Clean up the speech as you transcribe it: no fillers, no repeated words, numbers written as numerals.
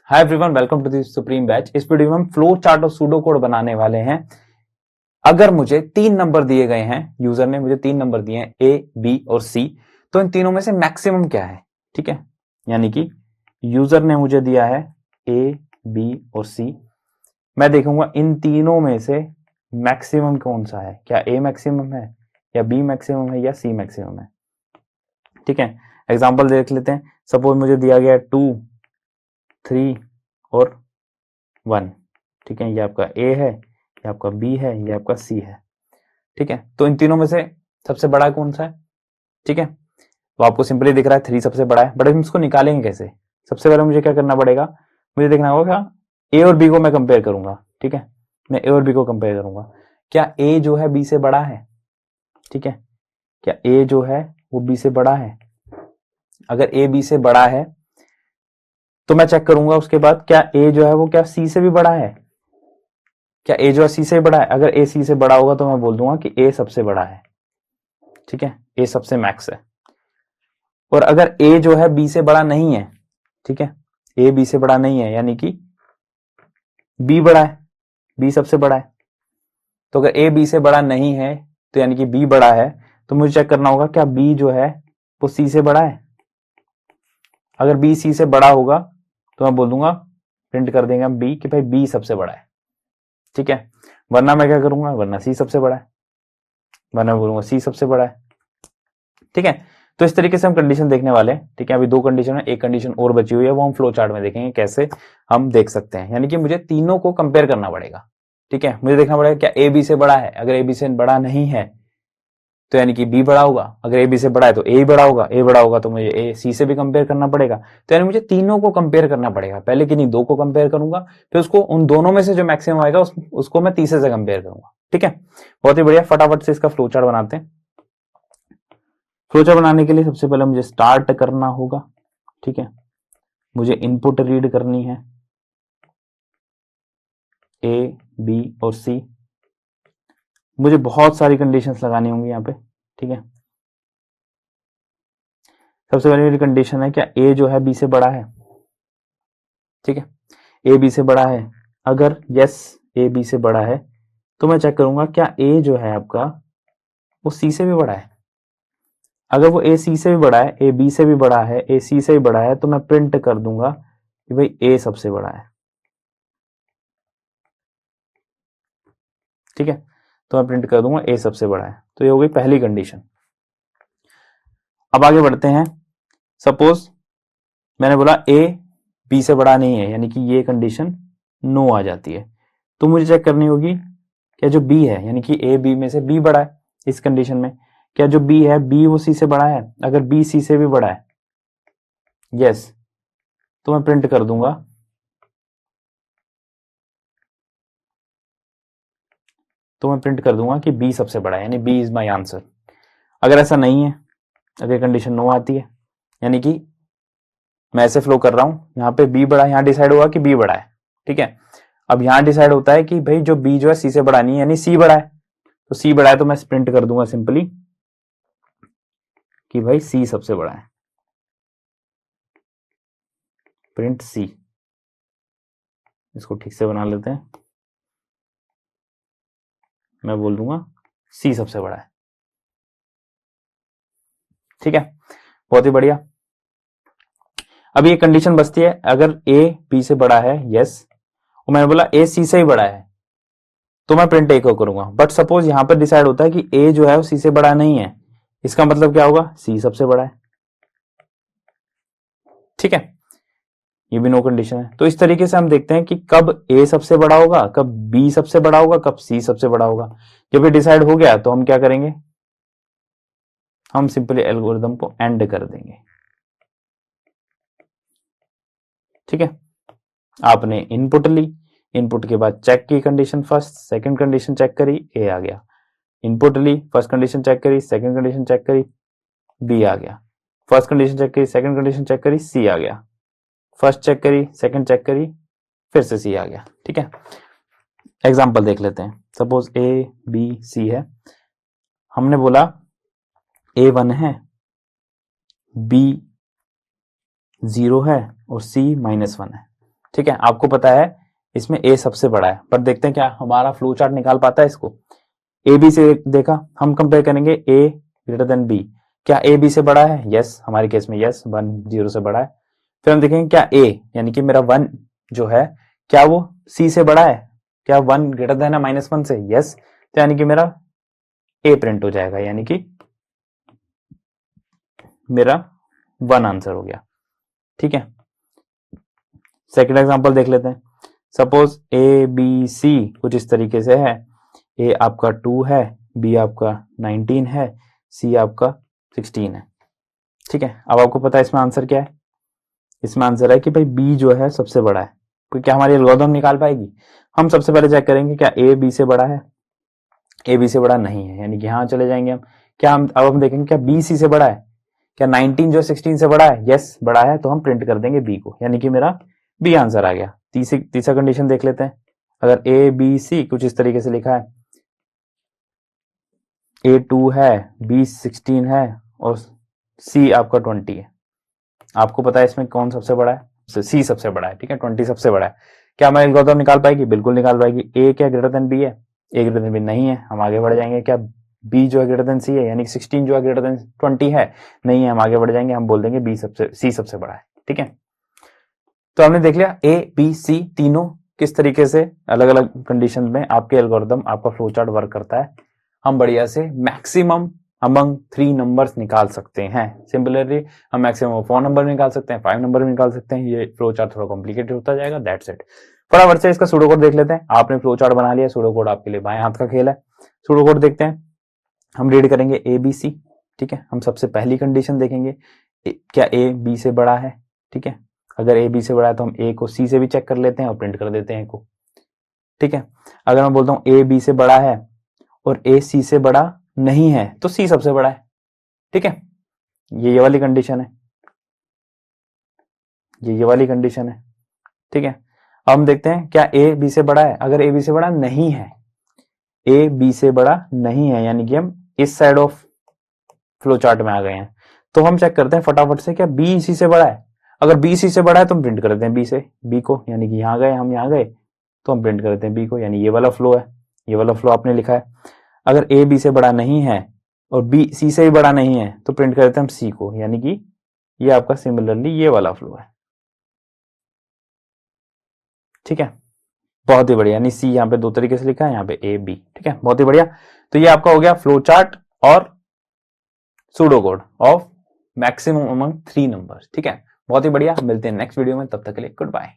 Hi everyone, welcome to the supreme batch. इस video में हम फ्लो चार्ट और सूडो कोड बनाने वाले हैं। अगर मुझे 3 नंबर दिए गए हैं, यूजर ने मुझे 3 नंबर दिए हैं ए, बी और सी, तो इन तीनों में से मैक्सिमम क्या है। ठीक है, यानी कि यूजर ने मुझे दिया है ए, बी और सी। मैं देखूंगा इन तीनों में से मैक्सिमम कौन सा है, क्या ए मैक्सिमम है या बी मैक्सिमम है या सी मैक्सिमम है। ठीक है, एग्जाम्पल देख लेते हैं। सपोज मुझे दिया गया 2, 3 और 1। ठीक है, ये आपका ए है, ये आपका बी है, ये आपका सी है। ठीक है, तो इन तीनों में से सबसे बड़ा कौन सा है। ठीक है, तो आपको सिंपली दिख रहा है 3 सबसे बड़ा है, बट हम इसको निकालेंगे कैसे। सबसे पहले मुझे क्या करना पड़ेगा, मुझे देखना होगा क्या ए और बी को मैं कंपेयर करूंगा। ठीक है, मैं ए और बी को कंपेयर करूंगा, क्या ए जो है बी से बड़ा है। ठीक है, क्या ए जो है वो बी से बड़ा है। अगर ए बी से बड़ा है तो मैं चेक करूंगा उसके बाद क्या ए जो है वो क्या सी से भी बड़ा है। क्या ए जो है सी से बड़ा है। अगर ए सी से बड़ा होगा तो मैं बोल दूंगा कि ए सबसे बड़ा है। ठीक है, ए सबसे मैक्स है। और अगर ए जो है बी से बड़ा नहीं है, ठीक है, ए बी से बड़ा नहीं है, यानी कि बी बड़ा है, बी सबसे बड़ा है। तो अगर ए बी से बड़ा नहीं है तो यानी कि बी बड़ा है, तो मुझे चेक करना होगा क्या बी जो है वो सी से बड़ा है। अगर बी सी से बड़ा होगा तो मैं बोल दूंगा, प्रिंट कर देंगे हम बी कि भाई बी सबसे बड़ा है। ठीक है, वरना मैं क्या करूंगा, वरना सी सबसे बड़ा है, वरना बोलूंगा सी सबसे बड़ा है। ठीक है, तो इस तरीके से हम कंडीशन देखने वाले हैं। ठीक है, अभी 2 कंडीशन है, एक कंडीशन और बची हुई है, वो हम फ्लो चार्ट में देखेंगे कैसे हम देख सकते हैं। यानी कि मुझे तीनों को कंपेयर करना पड़ेगा। ठीक है, मुझे देखना पड़ेगा क्या ए बी से बड़ा है। अगर ए बी से बड़ा नहीं है तो यानी कि बी बड़ा होगा। अगर ए बी से बड़ा है तो ए बड़ा होगा, ए बड़ा होगा तो मुझे ए सी से भी कंपेयर करना पड़ेगा। तो यानी मुझे तीनों को कंपेयर करना पड़ेगा। पहले किन्हीं 2 को कंपेयर करूंगा, फिर उसको उन दोनों में से जो मैक्सिमम आएगा उसको मैं तीसरे से कंपेयर करूंगा। ठीक है, बहुत ही बढ़िया। फटाफट से इसका फ्लो चार्ट बनाते हैं। फ्लो चार्ट बनाने के लिए सबसे पहले मुझे स्टार्ट करना होगा। ठीक है, मुझे इनपुट रीड करनी है ए, बी और सी। मुझे बहुत सारी कंडीशंस लगानी होंगी यहाँ पे। ठीक है, सबसे पहले मेरी कंडीशन है क्या ए जो है बी से बड़ा है। ठीक है, ए बी से बड़ा है। अगर यस ए बी से बड़ा है तो मैं चेक करूंगा क्या ए जो है आपका वो सी से भी बड़ा है। अगर वो ए सी से भी बड़ा है, ए बी से भी बड़ा है, ए सी से भी बड़ा है, तो मैं प्रिंट कर दूंगा कि भाई ए सबसे बड़ा है। ठीक है, तो मैं प्रिंट कर दूंगा ए सबसे बड़ा है। तो ये हो गई पहली कंडीशन। अब आगे बढ़ते हैं। सपोज मैंने बोला ए बी से बड़ा नहीं है, यानी कि ये कंडीशन नो आ जाती है। तो मुझे चेक करनी होगी क्या जो बी है, यानी कि ए बी में से बी बड़ा है। इस कंडीशन में क्या जो बी है बी वो सी से बड़ा है। अगर बी सी से भी बड़ा है, यस, तो मैं प्रिंट कर दूंगा कि बी सबसे बड़ा है, यानी बी इज माई आंसर। अगर ऐसा नहीं है, अगर कंडीशन नो आती है, यानी कि मैं ऐसे फ्लो कर रहा हूं, यहाँ पे बी बड़ा है, यहाँ डिसाइड हुआ कि बी बड़ा है। ठीक है, अब यहाँ डिसाइड होता है कि भाई जो बी जो है सी से बड़ा नहीं है, यानी सी बड़ा है। तो सी बड़ा है तो मैं प्रिंट कर दूंगा सिंपली कि भाई सी सबसे बड़ा है, प्रिंट सी। इसको ठीक से बना लेते हैं, मैं बोल दूंगा सी सबसे बड़ा है। ठीक है, बहुत ही बढ़िया। अब ये कंडीशन बचती है, अगर ए बी से बड़ा है, यस, और मैंने बोला ए सी से ही बड़ा है, तो मैं प्रिंट ए को करूंगा। बट सपोज यहां पर डिसाइड होता है कि ए जो है वो सी से बड़ा नहीं है, इसका मतलब क्या होगा, सी सबसे बड़ा है। ठीक है, ये भी नो कंडीशन है। तो इस तरीके से हम देखते हैं कि कब ए सबसे बड़ा होगा, कब बी सबसे बड़ा होगा, कब सी सबसे बड़ा होगा। जब ये डिसाइड हो गया तो हम क्या करेंगे, हम सिंपली एल्गोरिथम को एंड कर देंगे। ठीक है, आपने इनपुट ली, इनपुट के बाद चेक की condition first, second condition check करी, ए आ गया। इनपुट ली, फर्स्ट कंडीशन चेक करी, सेकंड कंडीशन चेक करी, बी आ गया। फर्स्ट कंडीशन चेक करी, सेकंड कंडीशन चेक करी, सी आ गया। फर्स्ट चेक करी, सेकंड चेक करी, फिर से सी आ गया। ठीक है, एग्जाम्पल देख लेते हैं। सपोज ए बी सी है, हमने बोला ए 1 है, बी 0 है और सी -1 है। ठीक है, आपको पता है इसमें ए सबसे बड़ा है, पर देखते हैं क्या हमारा फ्लो चार्ट निकाल पाता है इसको। ए बी से देखा, हम कंपेयर करेंगे ए ग्रेटर देन बी, क्या ए बी से बड़ा है? यस, हमारे केस में यस, 1 0 से बड़ा है। फिर हम देखेंगे क्या ए यानी कि मेरा 1 जो है क्या वो सी से बड़ा है? क्या 1 ग्रेटर देन है -1 से? यस, तो यानी कि मेरा ए प्रिंट हो जाएगा, यानी कि मेरा 1 आंसर हो गया। ठीक है, सेकेंड एग्जांपल देख लेते हैं। सपोज ए बी सी कुछ इस तरीके से है, ए आपका 2 है, बी आपका 19 है, सी आपका 16 है। ठीक है, अब आपको पता है इसमें आंसर क्या है? इसमें आंसर है कि भाई बी जो है सबसे बड़ा है। तो क्या हमारी एल्गोरिथम निकाल पाएगी? हम सबसे पहले चेक करेंगे क्या ए बी से बड़ा है? ए बी से बड़ा नहीं है, यानी कि यहाँ चले जाएंगे हम। क्या हम अब हम देखेंगे क्या बी सी से बड़ा है? क्या 19 जो 16 से बड़ा है? यस, बड़ा है, तो हम प्रिंट कर देंगे बी को, यानी कि मेरा बी आंसर आ गया। तीसरा कंडीशन देख लेते हैं। अगर ए बी सी कुछ इस तरीके से लिखा है, ए 2 है, बी 16 है और सी आपका 20 है, आपको पता है इसमें कौन सबसे बड़ा है? सी सबसे बड़ा है। ठीक है, 20 सबसे बड़ा है। क्या हमारी एल्गोरिथम निकाल पाएगी? बिल्कुल निकाल पाएगी। ए क्या ग्रेटर देन बी है? ए ग्रेटर देन बी नहीं है, हम आगे बढ़ जाएंगे। क्या बी जो है ग्रेटर देन सी है, यानी 16 जो है ग्रेटर देन 20 है? नहीं है, हम आगे बढ़ जाएंगे, हम बोल देंगे सी सबसे बड़ा है। ठीक है, तो हमने देख लिया ए बी सी तीनों किस तरीके से अलग अलग कंडीशन में आपके एल्गोरिथम आपका फ्लो चार्ट वर्क करता है। हम बढ़िया से मैक्सिमम अमंग 3 नंबर्स निकाल सकते हैं। सिमिलरली हम मैक्सिमम 4 नंबर निकाल सकते हैं, 5 नंबर निकाल सकते हैं। ये फ्लो चार्ट थोड़ा कॉम्प्लिकेटेड होता जाएगा, दैट्स इट। फटाफट से इसका सूडो कोड देख लेते हैं। आपने फ्लो चार्ट बना लिया, सूडो कोड आपके लिए बाएं हाथ का खेल है। सूडो कोड देखते हैं, हम रीड करेंगे ए बी सी। ठीक है, हम सबसे पहली कंडीशन देखेंगे, क्या ए बी से बड़ा है? ठीक है, अगर ए बी से बड़ा है तो हम ए को सी से भी चेक कर लेते हैं और प्रिंट कर देते हैं ए को। ठीक है, अगर मैं बोलता हूं ए बी से बड़ा है और ए सी से बड़ा नहीं है तो सी सबसे बड़ा है। ठीक है, ये वाली कंडीशन है, ये वाली कंडीशन है। ठीक है, अब हम देखते हैं क्या ए बी से बड़ा है। अगर ए बी से बड़ा नहीं है, ए बी से बड़ा नहीं है, यानी कि हम इस साइड ऑफ फ्लो चार्ट में आ गए हैं, तो हम चेक करते हैं फटाफट से क्या बी सी से बड़ा है। अगर बी सी से बड़ा है तो हम प्रिंट कर देते हैं बी से बी को, यानी कि यहाँ गए हम, यहाँ गए तो हम प्रिंट कर देते हैं बी को, यानी ये वाला फ्लो है, ये वाला फ्लो आपने लिखा है। अगर ए बी से बड़ा नहीं है और बी सी से भी बड़ा नहीं है तो प्रिंट कर देते हैं हम सी को, यानी कि ये आपका सिमिलरली ये वाला फ्लो है। ठीक है, बहुत ही बढ़िया, यानी सी यहाँ पे 2 तरीके से लिखा है, यहाँ पे ए बी। ठीक है, बहुत ही बढ़िया। तो ये आपका हो गया फ्लो चार्ट और pseudo code of maximum among 3 numbers. ठीक है, बहुत ही बढ़िया, मिलते हैं नेक्स्ट वीडियो में, तब तक के लिए गुड बाय।